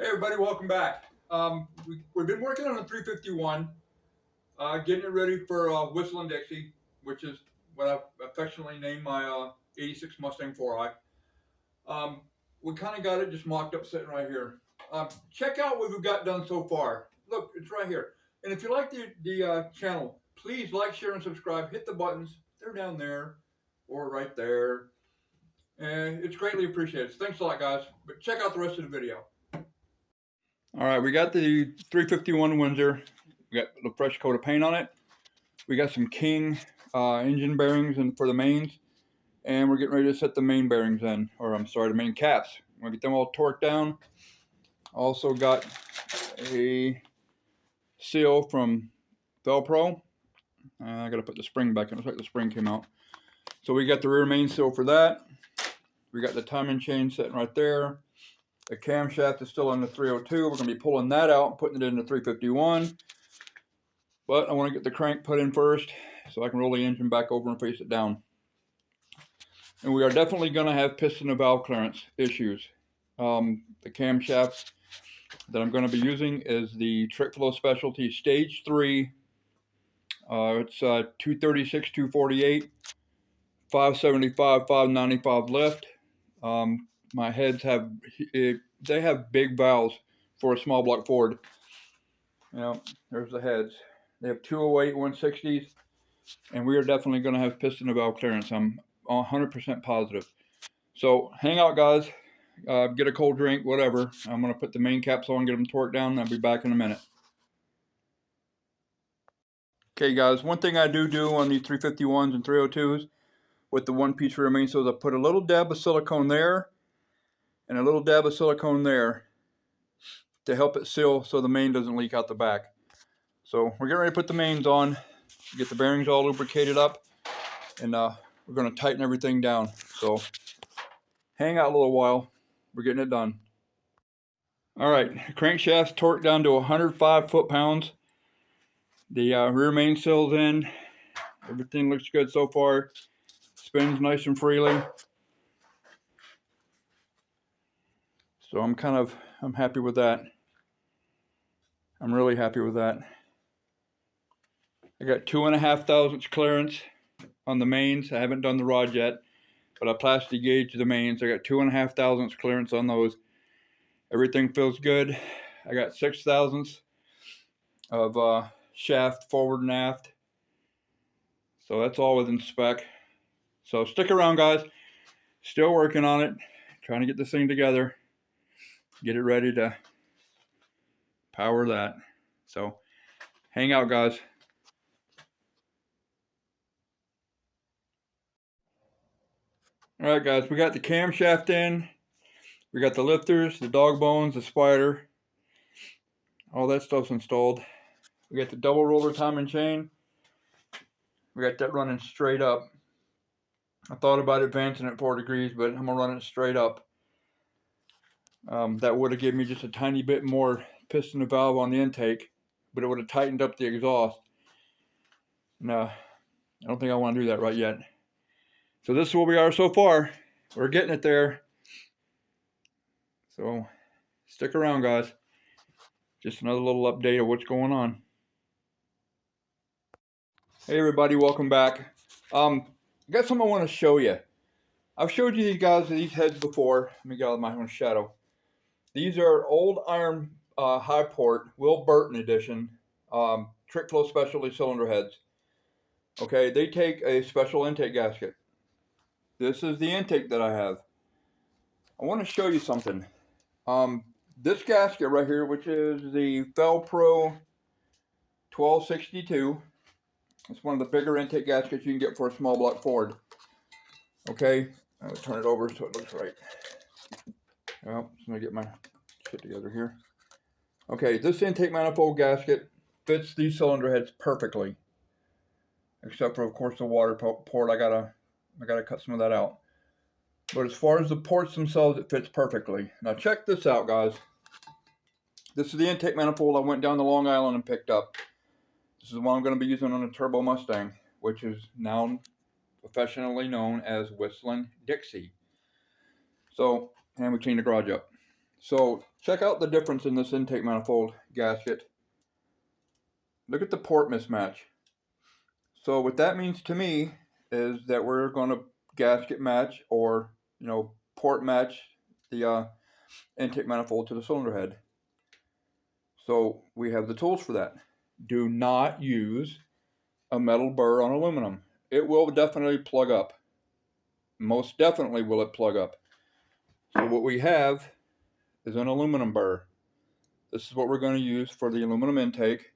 Hey everybody, welcome back. We've been working on the 351, getting it ready for Whistling Dixie, which is what I affectionately named my 86 Mustang 4i. We kind of got it just mocked up sitting right here. Check out what we've got done so far. Look, it's right here. And if you like the channel, please like, share, and subscribe. Hit the buttons. They're down there or right there. And it's greatly appreciated. So thanks a lot, guys. But check out the rest of the video. All right, we got the 351 Windsor. We got the fresh coat of paint on it. We got some King engine bearings for the mains, and we're getting ready to set the main bearings in, or I'm sorry, the main caps. We're gonna get them all torqued down. Also got a seal from Velcro. I gotta put the spring back in. Looks like the spring came out. So we got the rear main seal for that. We got the timing chain sitting right there. The camshaft is still on the 302. We're going to be pulling that out and putting it in the 351. But I want to get the crank put in first so I can roll the engine back over and face it down. And we are definitely going to have piston and valve clearance issues. The camshaft that I'm going to be using is the Trick Flow Specialty Stage 3. It's 236, 248, 575, 595 lift. My heads have, they have big valves for a small block Ford. You know, there's the heads. They have 208 160s, and we are definitely going to have piston and valve clearance. I'm 100% positive. So hang out, guys. Get a cold drink, whatever. I'm going to put the main caps on, get them torqued down, and I'll be back in a minute. Okay, guys, one thing I do on these 351s and 302s with the one-piece rear main so is I put a little dab of silicone there and a little dab of silicone there to help it seal so the main doesn't leak out the back. So we're getting ready to put the mains on, get the bearings all lubricated up, and we're going to tighten everything down. So hang out a little while. We're getting it done. All right, crankshaft torqued down to 105 foot-pounds. The rear main seal's in. Everything looks good so far. Spins nice and freely. So I'm happy with that. I'm really happy with that. I got 2.5 thousandths clearance on the mains. I haven't done the rod yet, but I plastic gauged the mains. I got 2.5 thousandths clearance on those. Everything feels good. I got 6 thousandths of shaft forward and aft. So that's all within spec. So stick around, guys. Still working on it. Trying to get this thing together. Get it ready to power that. So hang out, guys. All right, guys, we got the camshaft in. We got the lifters, the dog bones, the spider. All that stuff's installed. We got the double roller timing chain. We got that running straight up. I thought about advancing it 4 degrees, but I'm gonna run it straight up. That would have given me just a tiny bit more piston and valve on the intake, but it would have tightened up the exhaust. No, I don't think I want to do that right yet. So this is where we are so far. We're getting it there. So stick around, guys. Just another little update of what's going on. Hey everybody, welcome back. I got something I want to show you. I've showed you these heads before. Let me get out of my own shadow. These are old iron high port, Will Burton edition, Trick Flow Specialty cylinder heads. Okay, they take a special intake gasket. This is the intake that I have. I want to show you something. This gasket right here, which is the Velcro 1262. It's one of the bigger intake gaskets you can get for a small block Ford. Okay, I'm gonna turn it over so it looks right. Well, just gonna get my shit together here. Okay, this intake manifold gasket fits these cylinder heads perfectly, except for, of course, the water port. I gotta cut some of that out. But as far as the ports themselves, it fits perfectly. Now check this out, guys. This is the intake manifold I went down to Long Island and picked up. This is the one I'm going to be using on a turbo Mustang, which is now professionally known as Whistling Dixie. So, and we cleaned the garage up. So Check out the difference in this intake manifold gasket. Look at the port mismatch. So what that means to me is that we're going to gasket match, or port match the intake manifold to the cylinder head. So we have the tools for that. Do not use a metal burr on aluminum. It will definitely plug up. Most definitely will it plug up. So what we have is an aluminum burr. This is what we're going to use for the aluminum intake.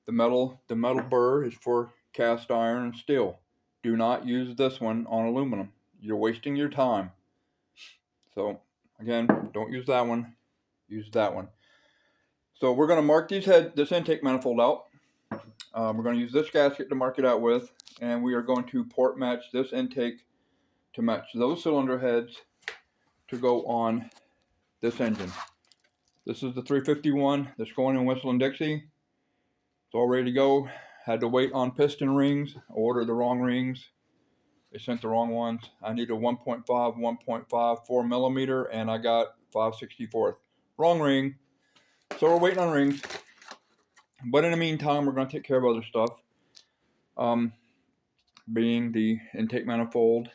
The metal burr is for cast iron and steel. Do not use this one on aluminum. You're wasting your time. So again, don't use that one. Use that one. So we're going to mark this intake manifold out. We're going to use this gasket to mark it out with, and we are going to port match this intake to match those cylinder heads to go on this engine. This is the 351 that's going in Whistle and Dixie. It's all ready to go. Had to wait on piston rings. Ordered the wrong rings. They sent the wrong ones. I need a 1.5, 1.5, 4 millimeter, and I got 5/64. Wrong ring. So we're waiting on rings. But in the meantime, we're going to take care of other stuff. Being the intake manifold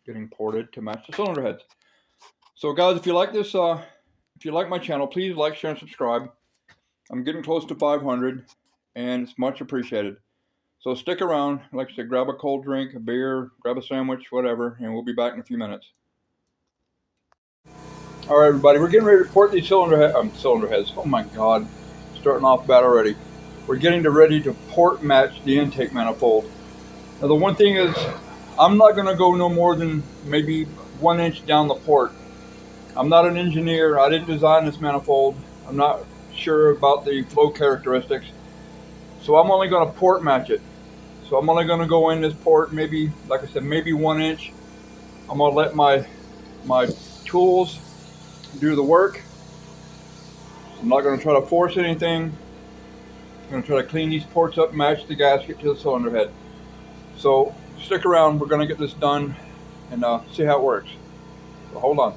getting ported to match the cylinder heads. So guys, if you like this, if you like my channel, please like, share, and subscribe. I'm getting close to 500, and it's much appreciated. So stick around. Like I said, grab a cold drink, a beer, grab a sandwich, whatever, and we'll be back in a few minutes. All right, everybody, we're getting ready to port these cylinder heads. Oh my God, starting off bad already. We're getting ready to port match the intake manifold. Now the one thing is, I'm not going to go no more than maybe 1 inch down the port. I'm not an engineer. I didn't design this manifold. I'm not sure about the flow characteristics. So I'm only going to port match it. So I'm only going to go in this port, maybe, like I said, maybe 1 inch. I'm going to let my tools do the work. I'm not going to try to force anything. I'm going to try to clean these ports up, match the gasket to the cylinder head. So stick around. We're going to get this done and see how it works. So hold on.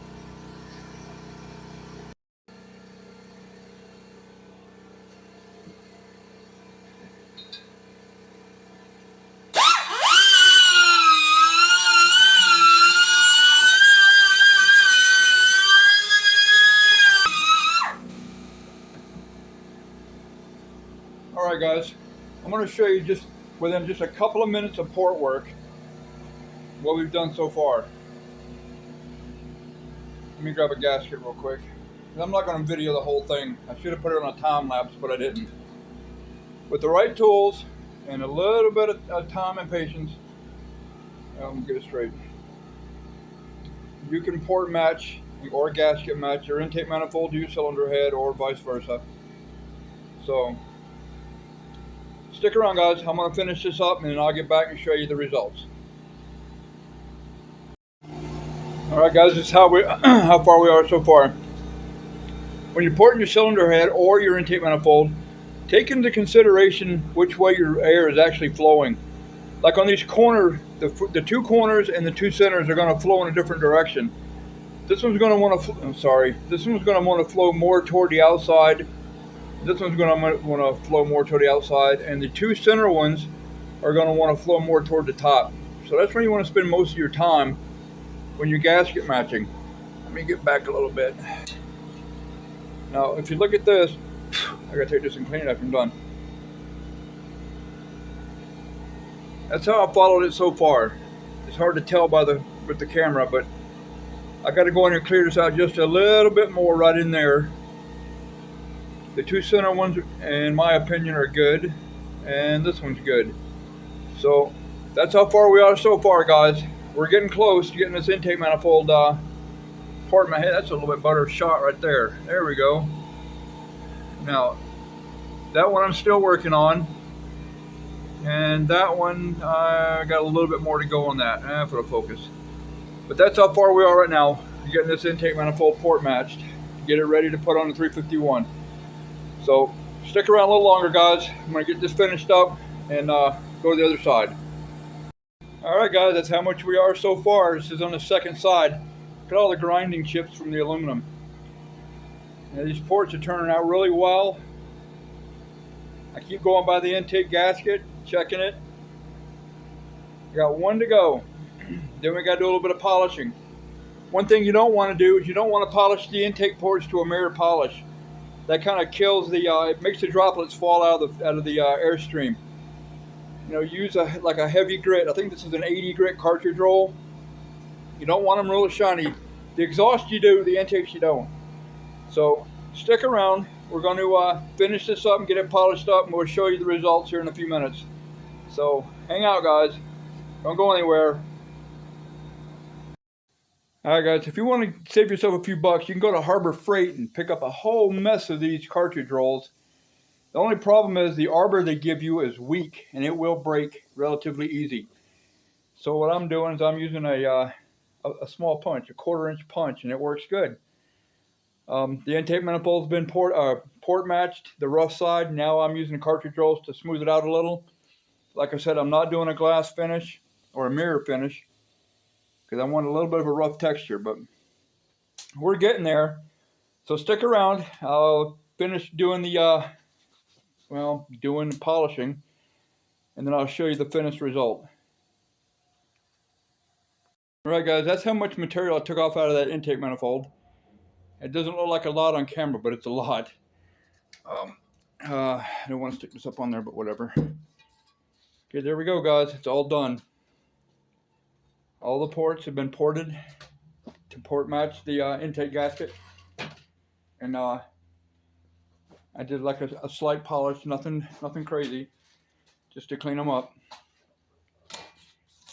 Alright guys, I'm going to show you just within just a couple of minutes of port work what we've done so far. Let me grab a gasket real quick. I'm not going to video the whole thing. I should have put it on a time lapse, but I didn't. With the right tools and a little bit of time and patience, I'm going to get it straight. You can port match or gasket match your intake manifold to your cylinder head, or vice versa. So stick around guys, I'm going to finish this up and then I'll get back and show you the results. Alright guys, this is how far we are so far. When you're porting your cylinder head or your intake manifold, take into consideration which way your air is actually flowing. Like on these corners, the two corners and the two centers are going to flow in a different direction. This one's going to want to, this one's going to want to flow more toward the outside. This one's going to want to flow more toward the outside, and the two center ones are going to want to flow more toward the top. So that's when you want to spend most of your time when you're gasket matching. Let me get back a little bit. Now, if you look at this, I gotta take this and clean it after I'm done. That's how I followed it so far. It's hard to tell with the camera, but I gotta go in and clear this out just a little bit more right in there. The two center ones, in my opinion, are good, and this one's good. So that's how far we are so far, guys. We're getting close to getting this intake manifold port my head. That's a little bit better shot right there. There we go. Now, that one I'm still working on, and that one I got a little bit more to go on that for the focus. But that's how far we are right now. Getting this intake manifold port matched, get it ready to put on the 351. So stick around a little longer, guys. I'm gonna get this finished up and go to the other side. All right, guys, that's how much we are so far. This is on the second side. Look at all the grinding chips from the aluminum. And these ports are turning out really well. I keep going by the intake gasket, checking it. I got one to go. Then we got to do a little bit of polishing. One thing you don't want to do is you don't want to polish the intake ports to a mirror polish. That kind of kills the. It makes the droplets fall out of the airstream. You know, use like a heavy grit. I think this is an 80 grit cartridge roll. You don't want them really shiny. The exhaust you do, the intakes you don't. So stick around. We're going to finish this up and get it polished up, and we'll show you the results here in a few minutes. So hang out, guys. Don't go anywhere. Alright guys, if you want to save yourself a few bucks, you can go to Harbor Freight and pick up a whole mess of these cartridge rolls. The only problem is the arbor they give you is weak and it will break relatively easy. So what I'm doing is I'm using a small punch, a 1/4 inch punch, and it works good. The intake manifold's been port matched, the rough side. Now I'm using the cartridge rolls to smooth it out a little. Like I said, I'm not doing a glass finish or a mirror finish because I want a little bit of a rough texture, but we're getting there. So stick around. I'll finish doing the doing the polishing, and then I'll show you the finished result. Alright guys, that's how much material I took off out of that intake manifold. It doesn't look like a lot on camera, but it's a lot. I don't want to stick this up on there, but whatever. Okay, there we go guys, it's all done. All the ports have been ported to port match the intake gasket. And I did like a slight polish, nothing crazy, just to clean them up.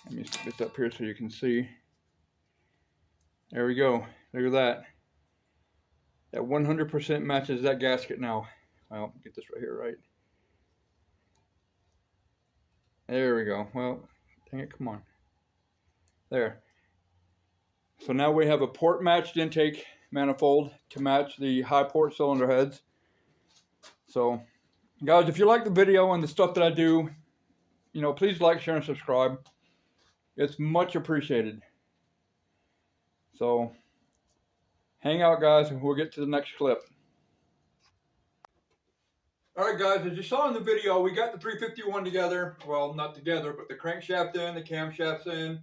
Let me stick this up here so you can see. There we go. Look at that. That 100% matches that gasket now. Well, get this right here, right? There we go. Well, dang it, come on. There. So now we have a port matched intake manifold to match the high port cylinder heads. So, guys, if you like the video and the stuff that I do, you know, please like, share, and subscribe. It's much appreciated. So, hang out, guys, and we'll get to the next clip. Alright guys, as you saw in the video, we got the 351 together. Well, not together, but the crankshaft in, the camshaft's in.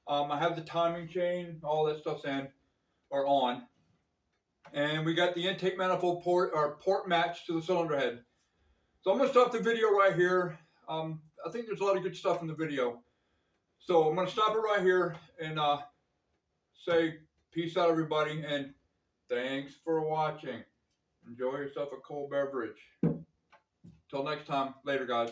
I have the timing chain, all that stuff's in, or on. And we got the intake manifold port matched to the cylinder head. So I'm going to stop the video right here. I think there's a lot of good stuff in the video. So I'm going to stop it right here and say peace out everybody, and thanks for watching. Enjoy yourself a cold beverage. Till next time, later guys.